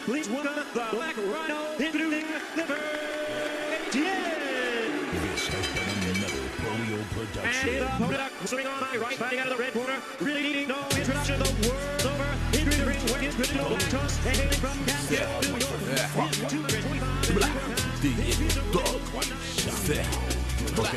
please welcome the Black Rhino, introducing the This has been another Polio production. And the opponent swing on my right, fighting out of the red corner. Really needing no introduction, the world over. Into the ring, where his critical toss, and hailing from Kansas, New York. His 225 Black, dog, fait. Ok.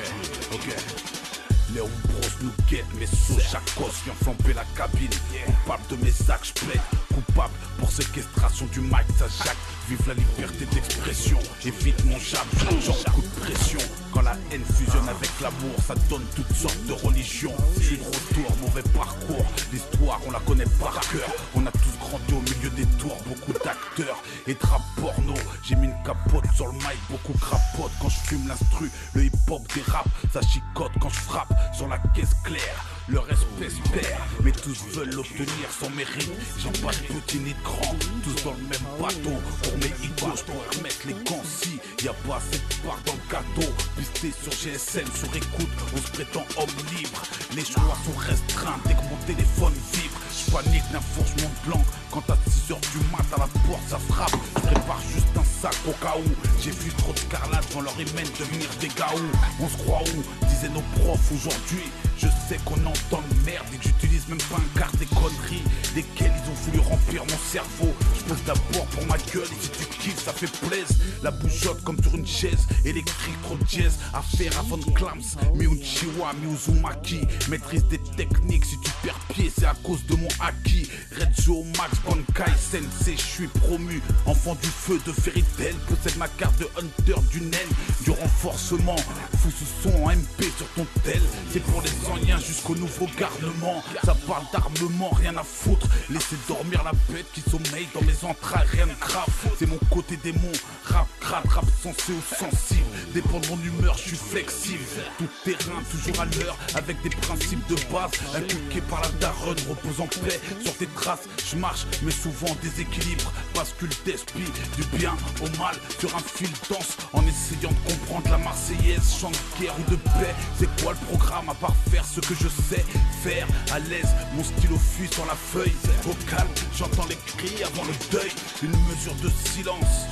Léon Bros nous guette, mes sauts chacos vient flamber la cabine. Coupable de mes actes, j'plaide. Coupable pour séquestration du mic, ça jacque. Vive la liberté d'expression, évite mon jab, genre coup de pression. Quand la haine fusionne avec l'amour, ça donne toutes sortes de religions. Je suis de retour, mauvais parcours. L'histoire, on la connaît par cœur. On a tous grandi au milieu des tours, beaucoup d'acteurs et de rap porno. J'ai mis une capote sur le mic, beaucoup crapote. Quand je fume l'instru, le hip-hop dérape. Ça chicote quand je frappe sur la caisse claire. Le respect se perd, mais tous veulent l'obtenir sans mérite. J'ai pas de petit ni de grand, tous dans le même bateau. Pour mes icônes, je pourrais remettre les gants si y'a pas assez de part dans le gâteau. Pisté sur GSM, sur écoute, on se prétend homme libre. Les choix sont restreints dès que mon téléphone vibre. Je panique d'un forcement de langue. Quand à 6h du mat à la porte ça frappe. Je prépare juste un sac au cas où. J'ai vu trop de carlades dans leur hymen devenir des gaous. On se croit où, disaient nos profs aujourd'hui. Je sais qu'on entend de merde et que j'utilise même pas un quart des conneries desquelles ils ont voulu remplir mon cerveau. Je pose d'abord pour ma gueule et si tu kiffes ça fait plaisir. La bougeotte comme sur une chaise électrique trop jazz. Affaire à Von Clams, Miuchiwa, Miuzumaki. Maîtrise des techniques, si tu perds pied c'est à cause de mon acquis. Red Joe, Max, Bankai, Sensei, je suis promu. Enfant du feu de Fairy Tail, possède ma carte de Hunter du naine. Du renforcement, fous ce son en MP sur ton tel. C'est pour les anciens jusqu'au nouveau garnement. Ça parle d'armement, rien à foutre. Laissez dormir la bête qui sommeille dans mes entrailles, rien de grave. C'est mon côté démon, rap crade, rap sensé ou sensible. Dépend de mon humeur, je suis flexible. Tout terrain, toujours à l'heure, avec des principes de base. Inculqués par la daronne, repose en paix sur tes traces. Je marche, mais souvent en déséquilibre. Bascule d'esprit, du bien au mal, sur un fil dense. En essayant de comprendre la Marseillaise, chant de guerre ou de paix. C'est quoi le programme à part faire ce que je sais faire? À l'aise, mon stylo fuit sur la feuille. Au calme, j'entends les cris avant le deuil. Une mesure de silence.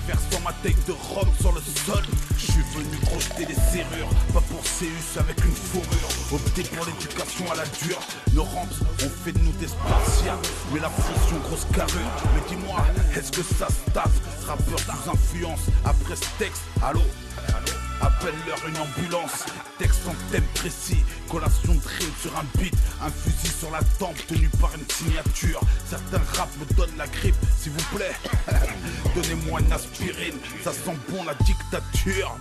Versant ma tête de rhum sur le sol. Je suis venu projeter des serrures, pas pour Céus avec une fourrure. Opter pour l'éducation à la dure. Nos rampes ont fait de nous des spartiates. Mais la pression grosse carrure. Mais dis-moi, est-ce que ça se tasse? Rappeur sous influence, après ce texte, allô? Appelle-leur une ambulance, texte en thème précis, collation de rimes sur un beat, un fusil sur la tempe tenu par une signature. Certains rap me donnent la grippe, s'il vous plaît. Donnez-moi une aspirine, ça sent bon la dictature.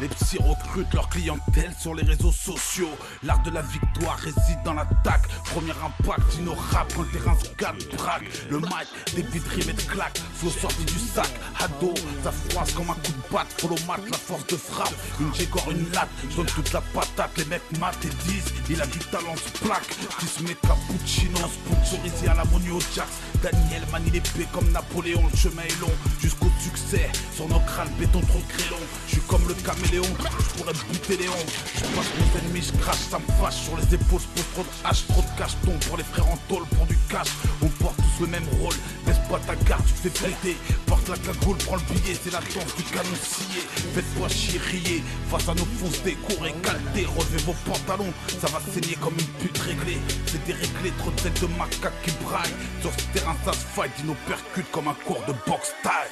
Les psys recrutent leur clientèle sur les réseaux sociaux. L'art de la victoire réside dans l'attaque. Premier impact, nos rap quand le terrain se gâte, braque. Le mic, des beats rimes et de claques. Flow sorti du sac, ado, ça froisse comme un coup de batte. Follow mat, la force de frappe. Une Gégor, une latte, je donne toute la patate. Les mecs matent et disent, il a du talent, ce plaque. Qui se met cappuccino, sponsorisé à la Monio Jax. Daniel manie l'épée comme Napoléon, le chemin est long. Jusqu'au succès, sur nos crânes, béton trop grêlon. Je suis comme le caméléon, je pourrais buter Léon. Je passe mes ennemis, je crache, ça me fâche. Sur les épaules, je pose trop de hache, trop de cacheton. Pour les frères en tôle, pour du cash, on porte tous le même rôle. Laisse pas ta garde, tu te fais péter. Porte la cagoule, prends le billet, c'est la danse du canon scié. Faites-toi chier, riez, face à nos fausses courez, caltez, relevez vos pantalons. Ça va saigner comme une pute réglée. C'est déréglé, trop de têtes de macaques qui braillent. Sur ce terrain, ça se fight, dino percute comme un cours de boxe style.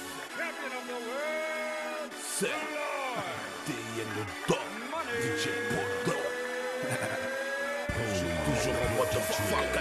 C'est DN le dog, DJ Bodo. Toujours en mode fuck.